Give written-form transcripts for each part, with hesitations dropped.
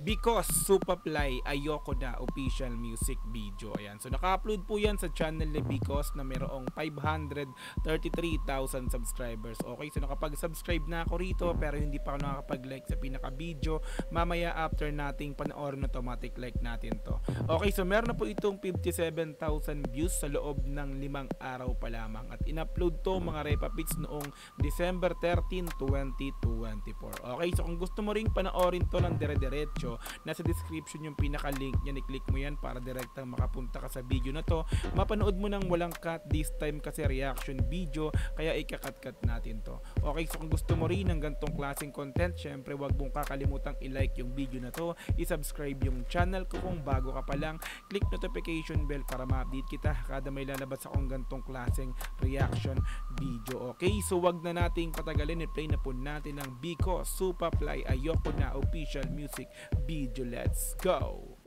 Because Supaply Ayoko Na official music video. Ayan. So naka-upload po yan sa channel ni Because na mayroong 533,000 subscribers. Okay, so nakapag-subscribe na ako rito pero hindi pa ako nakakapag-like sa pinaka-video. Mamaya after nating panoorin, automatic like natin to. Okay, so meron na po itong 57,000 views sa loob ng 5 araw pa lamang. At in-upload to mga Repapits noong December 13, 2024. Okay, so kung gusto mo ring panoorin to ng dire-diretso, nasa description yung pinaka-link niya, i-click mo yan para direktang makapunta ka sa video na to. Mapanood mo nang walang cut, this time kasi reaction video, kaya ikakat-cut natin to. Okay, so kung gusto mo rin ng gantong klaseng content, syempre wag mong kakalimutang i-like yung video na to, i-subscribe yung channel ko kung bago ka pa lang, click notification bell para ma-update kita kada may lalabas akong gantong klaseng reaction video. Okay, so wag na nating patagalin, i-play na po natin ang Because Supaply Ayoko Na official music video. Let's go!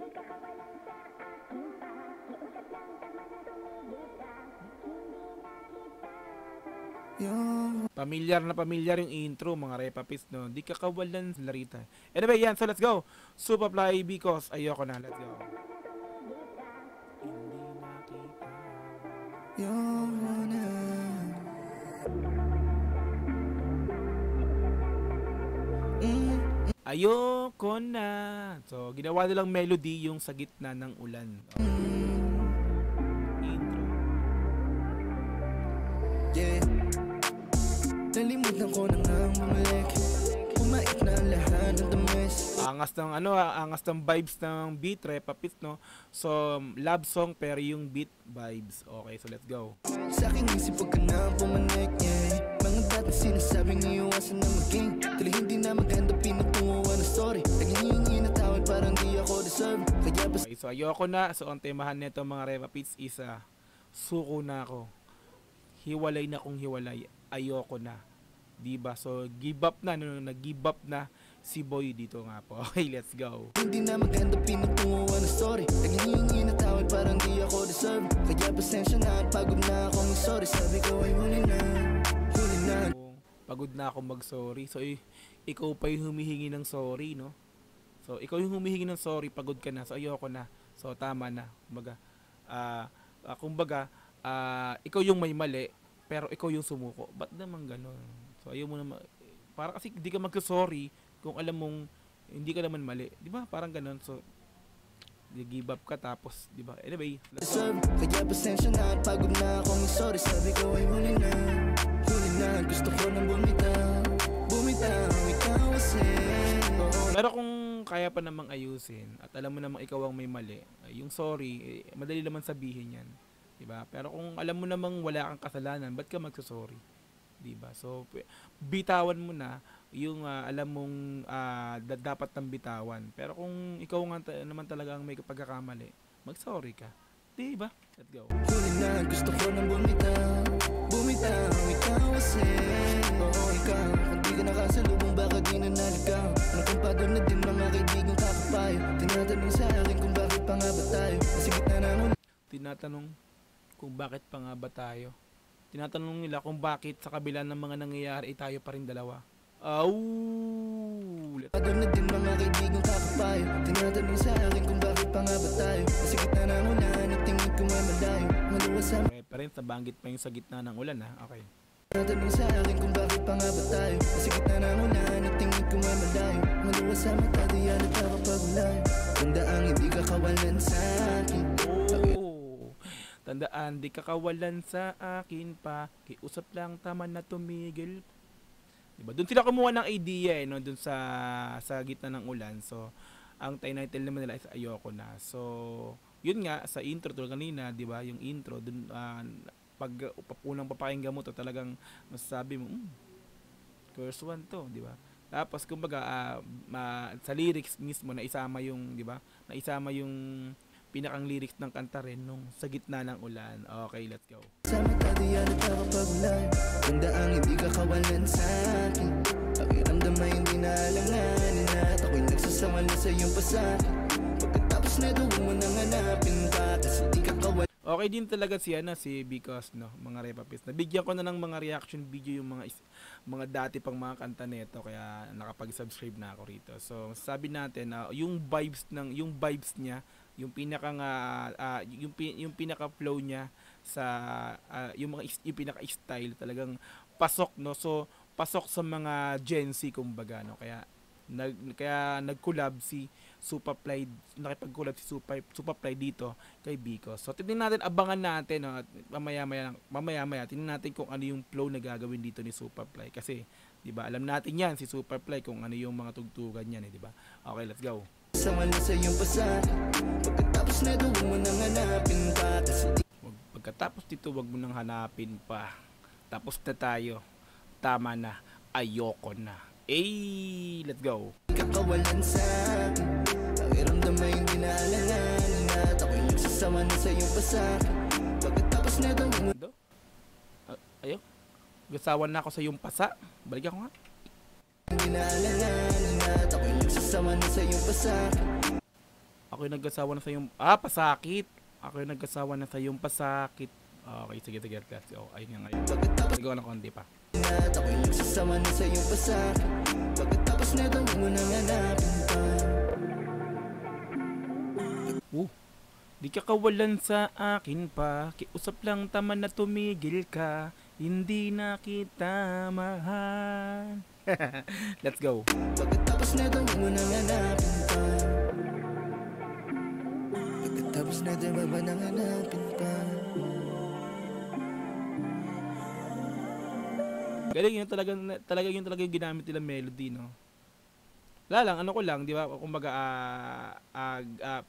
Pamilyar na pamilyar yung intro mga Repapits, no? Di kakawalan sa larita. Anyway, yan. So let's go. Supaply Because Ayoko Na. Let's go. Hindi nakita. Ayoko na. Ayoko na. So, ginawa nilang melody yung sa gitna ng ulan. Intro. Yeah. Nalimutan ko na ngang bumalik. Pumait na ang lahat ng tamis. Angas ng angas ng vibes ng beat, Repapits, no? So, love song pero yung beat vibes. Okay, so let's go. Sa aking isip wag ka na pumanik, yeah. Mga dati sinasabing iiwasan na maging tali hindi na maganda pinutunguan ng story. Naghihingi na tawad parang di ako deserve. Kaya basta Okay, so ayoko na. So, ang temahan nito mga Repapits is suko na ako. Hiwalay na kung hiwalay. Ayoko na. Diba? So, give up na. Nag-give up na si Boy dito nga po. Okay, let's go. hindi na maganda pinutunguan ng story. Naghihingi na tawad parang di ako deserve. Kaya pasensya na at pagod na akong sorry. Sabi ko ay huli na. Huli na. Pagod na ako mag-sorry. So, ikaw pa yung humihingi ng sorry, no? So, ikaw yung humihingi ng sorry, pagod ka na. So, ayoko na. So, tama na. Kumbaga, ikaw yung may mali, pero ikaw yung sumuko. Ba't naman ganun? So, ayaw mo naman. Para kasi di ka mag-sorry kung alam mong hindi ka naman mali. Di ba? Parang ganun. So, give up ka tapos, di ba? Anyway, let's go. Kaya pasensya na at pagod na akong sorry. Sabi ko ay huli na. Huli na. Gusto ko nang bumitaw. Bumitaw. Ikaw kasi. Pero kung kaya pa namang ayusin at alam mo namang ikaw ang may mali, yung sorry, madali naman sabihin yan. Diba? Pero kung alam mo namang wala kang kasalanan, ba't ka magsasorry? Diba? So, bitawan mo na yung alam mong dapat nang bitawan. Pero kung ikaw nga naman talaga ang may pagkakamali, mag-sorry ka. Diba? Let's go. Huli na, gusto ko nang bumitaw. Bumitaw, ikaw kasi. Oo, ikaw. Kung di ka nakasalubong, baka di na naligaw. Ano kung pagod na din mga kaibigang kakapayo. Tinatanong sa akin kung bakit pa nga ba tayo. Kasi gitna na mo. Tinatanong kung bakit pa nga ba tayo. Tinatanong nila kung bakit sa kabila ng mga nangyayari tayo pa rin dalawa. Pagod na din mga kaibigang kakapayo. Tinatanong sa akin kung bakit pa nga ba tayo. Kasi gitna na mo na, natingin ko may malayo. Maluwas sa reference, nabanggit pa yung sa gitna ng ulan, ha? Okay. Tinatanong sa akin kung bakit pa nga ba tayo. Kasi gitna na mo na, natingin ko may malayo. Maluwas sa mata, di yan at nakapagulay. Tandaan, hindi ka kawalan sa akin. Tandaan, di kakawalan sa akin pa. Kiusap lang, tama na tumigil. Diba? Doon sila kumuha ng idea, no? Doon sa gitna ng ulan. So, ang title naman nila is Ayoko Na. So, yun nga, sa intro to kanina, di ba? Yung intro, doon, pag unang papakinggan mo to, talagang masasabi mo, curse one to, di ba? Tapos, kumbaga, sa lyrics mismo, naisama yung, di ba? Naisama yung pinakang lyrics ng kanta rin nung sa gitna ng ulan. Okay, let's go. Sa mata di yan at nakapagulay. Tandaan hindi ka kawalan sa akin. Pakiramdam ay hindi na alanganin at ako'y nagsasama na sa iyong pasakit. Pagkatapos na ito huwag mo nang hanapin pa kasi di ka kawalan. Okay din talaga si ano si Because no, mga repapis. Nabigyan ko na ng mga reaction video yung mga dati pang mga kanta nito kaya nakapag-subscribe na ako rito. So, sabi natin na yung vibes niya, yung pinaka yung pinaka flow niya sa yung pinaka style talagang pasok no. So, pasok sa mga Gen Z kumbaga no. Kaya nag-collab si Superfly, nakipag-collab si Superfly dito kay Biko. So tingnan natin, abangan natin no, at mamaya tingnan natin kung ano yung flow na gagawin dito ni Superfly kasi 'di ba? Alam natin 'yan si Superfly kung ano yung mga tugtugan niyan, 'di ba? Okay, let's go. Sama na sa iyong pasar. Pagkatapos na doon mo nang hanapin pa. Pagkatapos dito, wag mo nang hanapin pa. Tapos na tayo. Tama na. Ayoko na. Let's go. Kakawalan sa akin. Pakiramdam ay hindi naalanganin at ako'y nagsasama na sa iyong pasar. Pagkatapos na doon mo Ayo. Gasawan na ako sa iyong pasa. Balikan ko nga. hindi naalanganin at ako'y nagsasama na sa iyong pasar. Ako'y nagkasawa na sa iyong pasakit. Ako'y nagkasawa na sa iyong pasakit. Okay, sige. Oh, ayun nga ngayon. Sigaw na konti pa. At ako'y nagsasama na sa iyong pasar. Pagkatapos na doon mo nang hanapin pa. Di ka kawalan sa akin pa. Kiusap lang tama na tumigil ka. Hindi na kita mahal. Let's go. Pagkatapos na doon mo nang hanapin pa. Pagkatapos na doon mo nang hanapin pa. Galing yun talaga yung ginamit nila melody, no? Wala lang, ano ko lang, di ba? Kumbaga,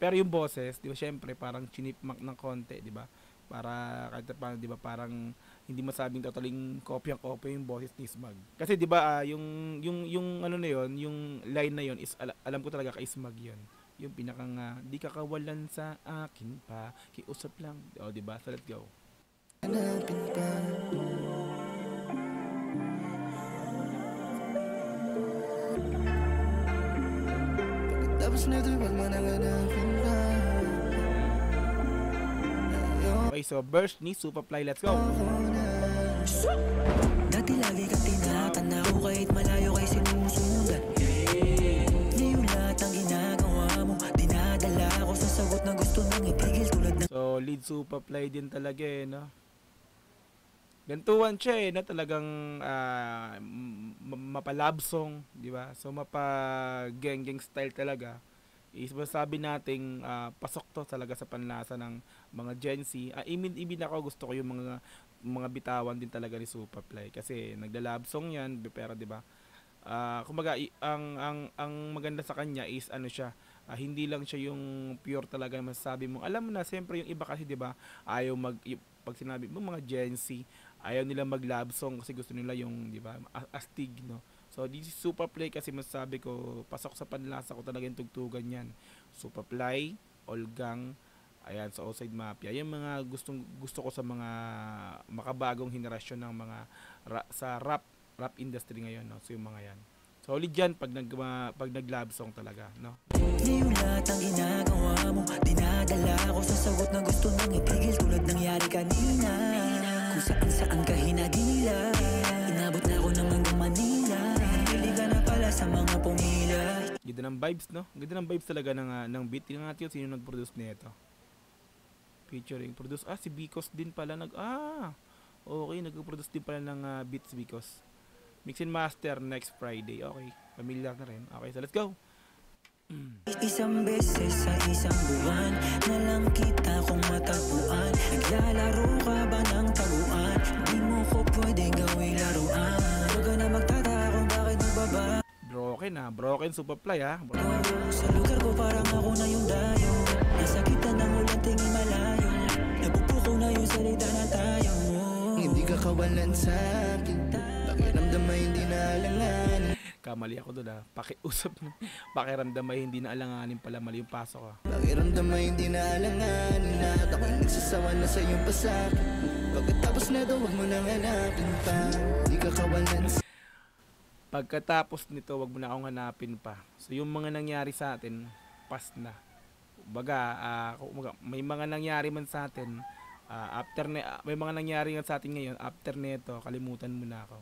pero yung boses, di ba, syempre, parang chinipmak ng konti, di ba? Para, kahit paano, di ba, parang hindi masabing totaling kopya-kopya yung boses ni Smug. Kasi, di ba, yung ano na yun, yung line na yun, is, alam ko talaga kay Smug yun. Yung pinakang, di ka kawalan sa akin pa, kiusap lang. O, di ba? So, let's go. Hanapin pa. Tapos na doon, wag mo nang hanapin pa. Okay, so burst ni Superfly, let's go. Dati lagi ka tinatanaw kahit malayo kay sinusundan. Ngayon lahat ang ginagawa mo, dinadala ko sa sagot na gusto nang itigil tulad ng So, lead Superfly din talaga eh, no? Gantuan siya eh, na talagang mapalabsong, di ba? So, mapa-geng-geng style talaga. Is masabi nating pasok to talaga sa panlasa ng mga Gen Z. Ibig ako gusto ko yung mga bitawan din talaga ni Superfly kasi nagla-love song 'yan, pero 'di ba? Kumbaga ang maganda sa kanya is ano siya, hindi lang siya yung pure talaga masasabi mo. Alam mo na, siyempre yung iba kasi 'di ba, ayaw pag sinabi mo mga Gen Z, ayaw nila mag-love song kasi gusto nila yung 'di ba, astig, no? So, this is Superfly kasi masasabi ko, pasok sa panlasa ko talaga yung tugtugan yan. Superfly, Olgang, ayan, sa Outside Mafia. Yung mga gusto ko sa mga makabagong henerasyon ng mga sa rap industry ngayon, no? So, yung mga yan. Solid yan pag nag-love song talaga, no? Ngayon lahat ang ginagawa mo, dinadala ko sa sagot na gusto nang itigil tulad nangyari kanina. Kung saan ka hinagila, inabot na ako ng hanggang Manila. Pili ka na pala sa mga pumila. Ganda ng vibes, no? Ganda ng vibes talaga ng beat. Tingnan natin sino nag-produce nito. Featuring produce. Si Bicos din pala okay, nag-produce din pala ng beats Bicos. Mix and master next Friday. Okay, familiar na rin. Okay, so let's go. Isang beses sa isang buwan na lang kita kung matagpuan. Naglalaro ka ba ng taguan? Di mo ko pwedeng gawing laruan. Huwag ka na magtataka kung bakit nagbaba. Broken Superfly Sa lugar ko parang ako na yung dayo. Nasa kita ng ulan tingin malayo. Napupuko na yung salita na tayo. Hindi ka kawalan sa akin. Pakiramdam ay hindi na alanganin. Kamali ako doon pakiramdam ay hindi na alanganin pala, mali yung pasok Pakiramdam ay hindi na alanganin at ako'y nagsasawa na sa iyong pasak. Pagkatapos na daw wag mo nang hanapin pa. Di ka kawalan sa Pagkatapos nito, wag mo na akong hanapin pa. So yung mga nangyari sa atin, past na. Kumbaga, may mga nangyari man sa atin, May mga nangyari nga sa atin ngayon. After nito, kalimutan mo na ako.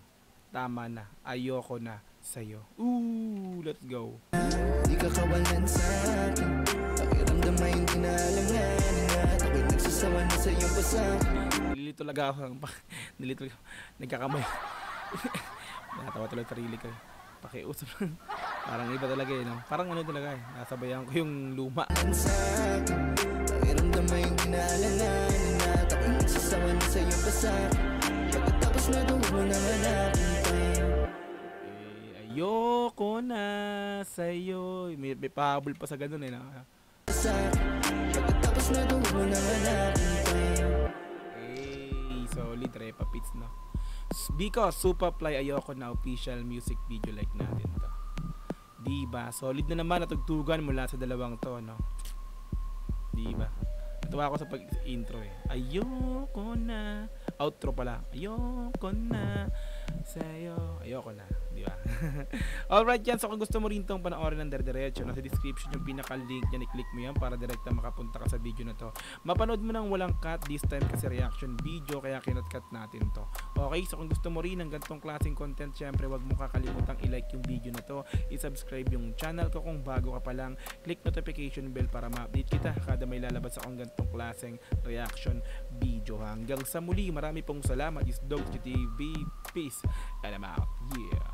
Tama na. Ayoko na sa'yo. Ooh, let's go. Di ka kawalan sa akin. Pakiramdam ay hindi na alanganin at ako'y nagsasawa na sa iyong pasakit. Nililito talaga ako. Nililito. Nagkakamay. Natawa talaga sarili ko. Pakiusap lang. Parang iba talaga eh, no? Parang ano talaga eh. Nasabayan ko yung luma. Sa akin, pakiramdam ay hindi na alanganin at ako'y nagsasawa na sa iyong pasakit. Pagkatapos na doon mo nang hanapin ka. Ayoko na sa'yo. May pahabol pa sa ganun eh, no? Pagkatapos na doon mo nang hanapin ka. Solid Repa Pits, no? Because Supa Fly Ayoko na official music video like natin to. Diba? Solid na naman natugtugan mula sa dalawang to, no? Diba? Natuwa ako sa pag-intro eh. Ayoko na. Outro pala. Ayoko na sa'yo. Ayoko na. Diba? Alright yan. So kung gusto mo rin itong panoorin ng dire-diretso, nasa description yung pinaka-link yan. I-click mo yan para direkta makapunta ka sa video na to. Mapanood mo nang walang cut this time kasi reaction video kaya kinat-cut natin to. Okay? So kung gusto mo rin ng ganitong klaseng content, syempre wag mo kakalimutang i-like yung video na to. I-subscribe yung channel ko kung bago ka pa lang. Click notification bell para ma-update kita kada may lalabas akong ganitong klaseng reaction video. Hanggang sa muli, marami pong salamat. Is Dog TV. Peace. And I'm out. Yeah.